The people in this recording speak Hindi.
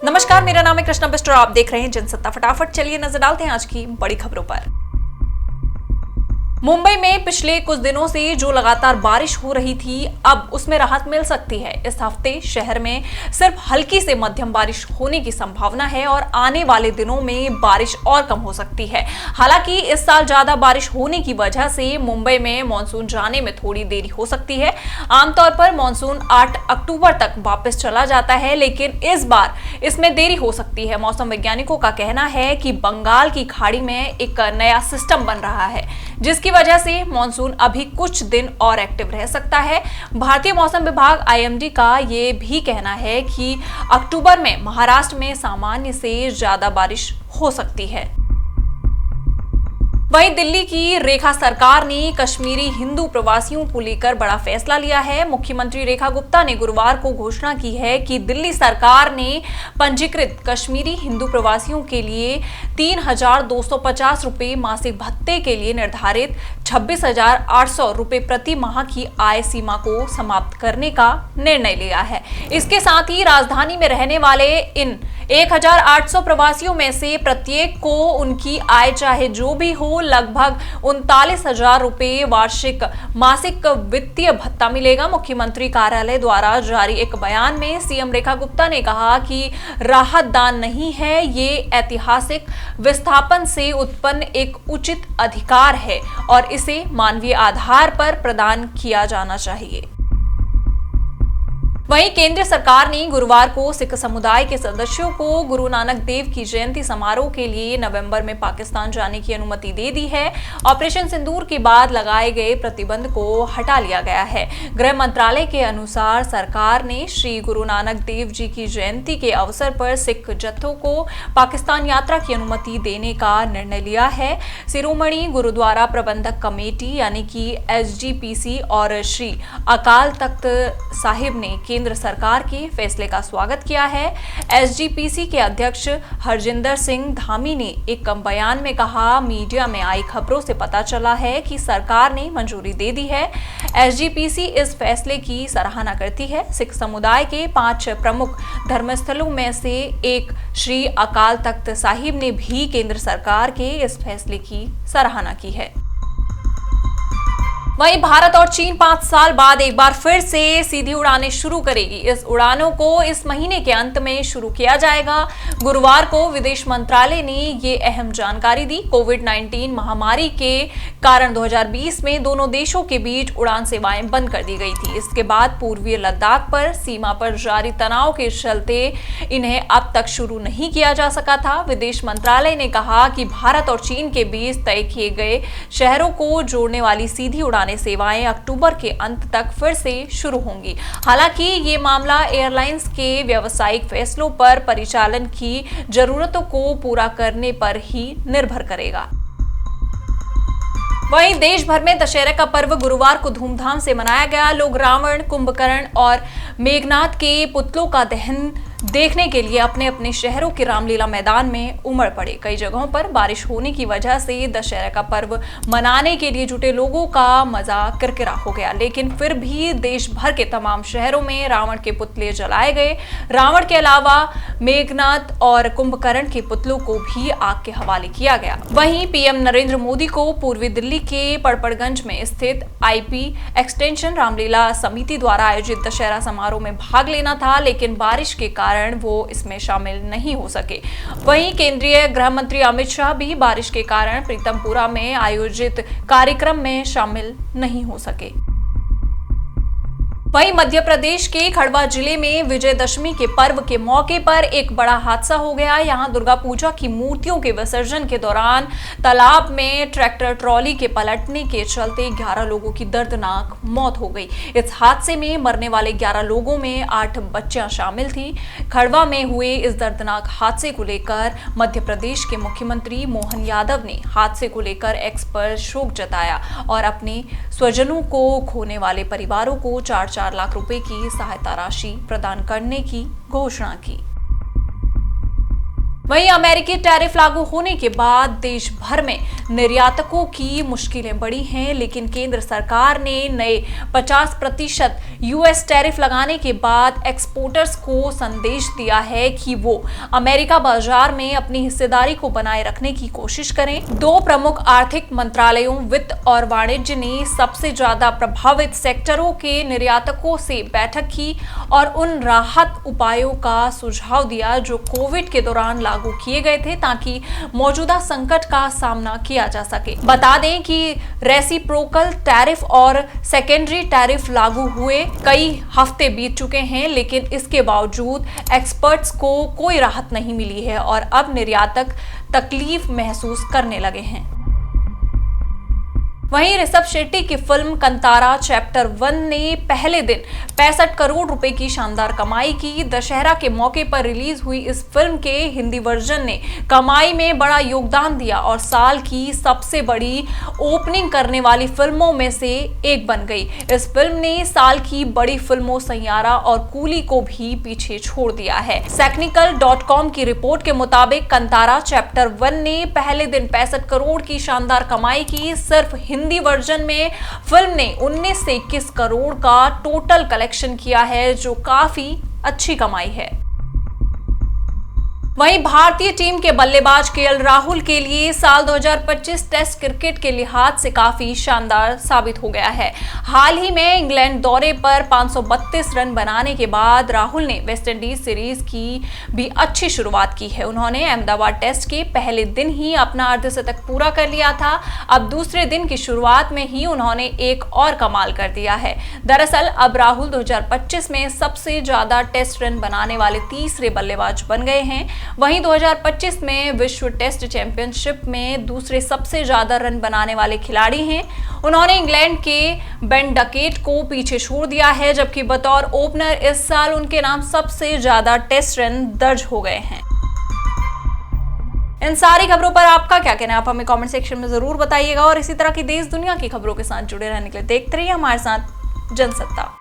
नमस्कार, मेरा नाम है कृष्णा बिस्ट और आप देख रहे हैं जनसत्ता फटाफट। चलिए नजर डालते हैं आज की बड़ी खबरों पर। मुंबई में पिछले कुछ दिनों से जो लगातार बारिश हो रही थी, अब उसमें राहत मिल सकती है। इस हफ्ते शहर में सिर्फ हल्की से मध्यम बारिश होने की संभावना है और आने वाले दिनों में बारिश और कम हो सकती है। हालांकि इस साल ज्यादा बारिश होने की वजह से मुंबई में मानसून जाने में थोड़ी देरी हो सकती है। आमतौर पर मानसून 8 अक्टूबर तक वापस चला जाता है, लेकिन इस बार इसमें देरी हो सकती है। मौसम वैज्ञानिकों का कहना है कि बंगाल की खाड़ी में एक नया सिस्टम बन रहा है, जिसकी वजह से मानसून अभी कुछ दिन और एक्टिव रह सकता है। भारतीय मौसम विभाग आईएमडी का ये भी कहना है कि अक्टूबर में महाराष्ट्र में सामान्य से ज्यादा बारिश हो सकती है। वहीं दिल्ली की रेखा सरकार ने कश्मीरी हिंदू प्रवासियों को लेकर बड़ा फैसला लिया है। मुख्यमंत्री रेखा गुप्ता ने गुरुवार को घोषणा की है कि दिल्ली सरकार ने पंजीकृत कश्मीरी हिंदू प्रवासियों के लिए 3,250 रुपए मासिक भत्ते के लिए निर्धारित 26,800 रुपए प्रति माह की आय सीमा को समाप्त करने का निर्णय लिया है। इसके साथ ही राजधानी में रहने वाले इन 1,800 प्रवासियों में से प्रत्येक को उनकी आय चाहे जो भी हो लगभग 39,000 रुपए वार्षिक मासिक वित्तीय भत्ता मिलेगा। मुख्यमंत्री कार्यालय द्वारा जारी एक बयान में सीएम रेखा गुप्ता ने कहा कि राहत दान नहीं है, ये ऐतिहासिक विस्थापन से उत्पन्न एक उचित अधिकार है और इसे मानवीय आधार पर प्रदान किया जाना चाहिए। वहीं केंद्र सरकार ने गुरुवार को सिख समुदाय के सदस्यों को गुरु नानक देव की जयंती समारोह के लिए नवंबर में पाकिस्तान जाने की अनुमति दे दी है। ऑपरेशन सिंदूर के बाद लगाए गए प्रतिबंध को हटा लिया गया है। गृह मंत्रालय के अनुसार सरकार ने श्री गुरु नानक देव जी की जयंती के अवसर पर सिख जत्थों को पाकिस्तान यात्रा की अनुमति देने का निर्णय लिया है। शिरोमणि गुरुद्वारा प्रबंधक कमेटी यानी कि एसजीपीसी और श्री अकाल तख्त साहिब ने केंद्र सरकार के फैसले का स्वागत किया है। एसजीपीसी के अध्यक्ष हरजिंदर सिंह धामी ने एक बयान में कहा, मीडिया में आई खबरों से पता चला है कि सरकार ने मंजूरी दे दी है। एसजीपीसी इस फैसले की सराहना करती है। सिख समुदाय के 5 प्रमुख धर्मस्थलों में से एक श्री अकाल तख्त साहिब ने भी केंद्र सरकार के इस फैसले की सराहना की है। वहीं भारत और चीन 5 साल बाद एक बार फिर से सीधी उड़ानें शुरू करेगी। इस उड़ानों को इस महीने के अंत में शुरू किया जाएगा। गुरुवार को विदेश मंत्रालय ने ये अहम जानकारी दी। कोविड-19 महामारी के कारण 2020 में दोनों देशों के बीच उड़ान सेवाएं बंद कर दी गई थी। इसके बाद पूर्वी लद्दाख पर सीमा पर जारी तनाव के चलते इन्हें अब तक शुरू नहीं किया जा सका था। विदेश मंत्रालय ने कहा कि भारत और चीन के बीच तय किए गए शहरों को जोड़ने वाली सीधी उड़ान सेवाएं अक्टूबर के अंत तक फिर से शुरू होंगी। हालांकि ये मामला एयरलाइंस के व्यावसायिक फैसलों पर परिचालन की जरूरतों को पूरा करने पर ही निर्भर करेगा। वहीं देश भर में दशहरा का पर्व गुरुवार को धूमधाम से मनाया गया। लोग रावण, कुंभकर्ण और मेघनाथ के पुतलों का दहन देखने के लिए अपने अपने शहरों के रामलीला मैदान में उमड़ पड़े। कई जगहों पर बारिश होने की वजह से दशहरा का पर्व मनाने के लिए जुटे लोगों का मजा किरकिरा हो गया, लेकिन फिर भी देश भर के तमाम शहरों में रावण के पुतले जलाए गए। रावण के अलावा मेघनाथ और कुंभकर्ण के पुतलों को भी आग के हवाले किया गया। वहीं पीएम नरेंद्र मोदी को पूर्वी दिल्ली के पड़पड़गंज में स्थित आईपी एक्सटेंशन रामलीला समिति द्वारा आयोजित दशहरा समारोह में भाग लेना था, लेकिन बारिश के कारण वो इसमें शामिल नहीं हो सके। वहीं केंद्रीय गृह मंत्री अमित शाह भी बारिश के कारण प्रीतमपुरा में आयोजित कार्यक्रम में शामिल नहीं हो सके। वहीं मध्य प्रदेश के खंडवा जिले में विजयदशमी के पर्व के मौके पर एक बड़ा हादसा हो गया। यहां दुर्गा पूजा की मूर्तियों के विसर्जन के दौरान तालाब में ट्रैक्टर ट्रॉली के पलटने के चलते 11 लोगों की दर्दनाक मौत हो गई। इस हादसे में मरने वाले 11 लोगों में 8 बच्चियां शामिल थी। खंडवा में हुए इस दर्दनाक हादसे को लेकर मध्य प्रदेश के मुख्यमंत्री मोहन यादव ने हादसे को लेकर एक्स पर शोक जताया और अपने स्वजनों को खोने वाले परिवारों को 4 लाख रुपए की सहायता राशि प्रदान करने की घोषणा की। वहीं अमेरिकी टैरिफ लागू होने के बाद देश भर में निर्यातकों की मुश्किलें बढ़ी हैं, लेकिन केंद्र सरकार ने नए 50% यूएस टैरिफ लगाने के बाद एक्सपोर्टर्स को संदेश दिया है कि वो अमेरिका बाजार में अपनी हिस्सेदारी को बनाए रखने की कोशिश करें। दो प्रमुख आर्थिक मंत्रालयों वित्त और वाणिज्य ने सबसे ज्यादा प्रभावित सेक्टरों के निर्यातकों से बैठक की और उन राहत उपायों का सुझाव दिया जो कोविड के दौरान लागू किए गए थे, ताकि मौजूदा संकट का सामना किया जा सके। बता दें कि रेसिप्रोकल टैरिफ और सेकेंडरी टैरिफ लागू हुए कई हफ्ते बीत चुके हैं, लेकिन इसके बावजूद एक्सपर्ट्स को कोई राहत नहीं मिली है और अब निर्यातक तकलीफ महसूस करने लगे हैं। वहीं ऋषभ शेट्टी की फिल्म कंतारा चैप्टर 1 ने पहले दिन 65 करोड़ रुपए की शानदार कमाई की। दशहरा के मौके पर रिलीज हुई इस फिल्म के हिंदी वर्जन ने कमाई में बड़ा योगदान दिया और साल की सबसे बड़ी ओपनिंग करने वाली फिल्मों में से एक बन गई। इस फिल्म ने साल की बड़ी फिल्मों सैयारा और कूली को भी पीछे छोड़ दिया है। टेक्निकल.com की रिपोर्ट के मुताबिक कंतारा चैप्टर 1 ने पहले दिन 65 करोड़ की शानदार कमाई की। सिर्फ हिंदी वर्जन में फिल्म ने 19 से 21 करोड़ का टोटल कलेक्शन किया है, जो काफी अच्छी कमाई है। वहीं भारतीय टीम के बल्लेबाज केएल राहुल के लिए साल 2025 टेस्ट क्रिकेट के लिहाज से काफी शानदार साबित हो गया है। हाल ही में इंग्लैंड दौरे पर 532 रन बनाने के बाद राहुल ने वेस्टइंडीज सीरीज की भी अच्छी शुरुआत की है। उन्होंने अहमदाबाद टेस्ट के पहले दिन ही अपना अर्धशतक पूरा कर लिया था। अब दूसरे दिन की शुरुआत में ही उन्होंने एक और कमाल कर दिया है। दरअसल अब राहुल 2025 में सबसे ज्यादा टेस्ट रन बनाने वाले तीसरे बल्लेबाज बन गए हैं। वहीं 2025 में विश्व टेस्ट चैंपियनशिप में दूसरे सबसे ज्यादा रन बनाने वाले खिलाड़ी हैं। उन्होंने इंग्लैंड के बेन डकेट को पीछे छोड़ दिया है, जबकि बतौर ओपनर इस साल उनके नाम सबसे ज्यादा टेस्ट रन दर्ज हो गए हैं। इन सारी खबरों पर आपका क्या कहना है, आप हमें कमेंट सेक्शन में जरूर बताइएगा और इसी तरह की देश दुनिया की खबरों के साथ जुड़े रहने के लिए देखते रहिए हमारे साथ जनसत्ता।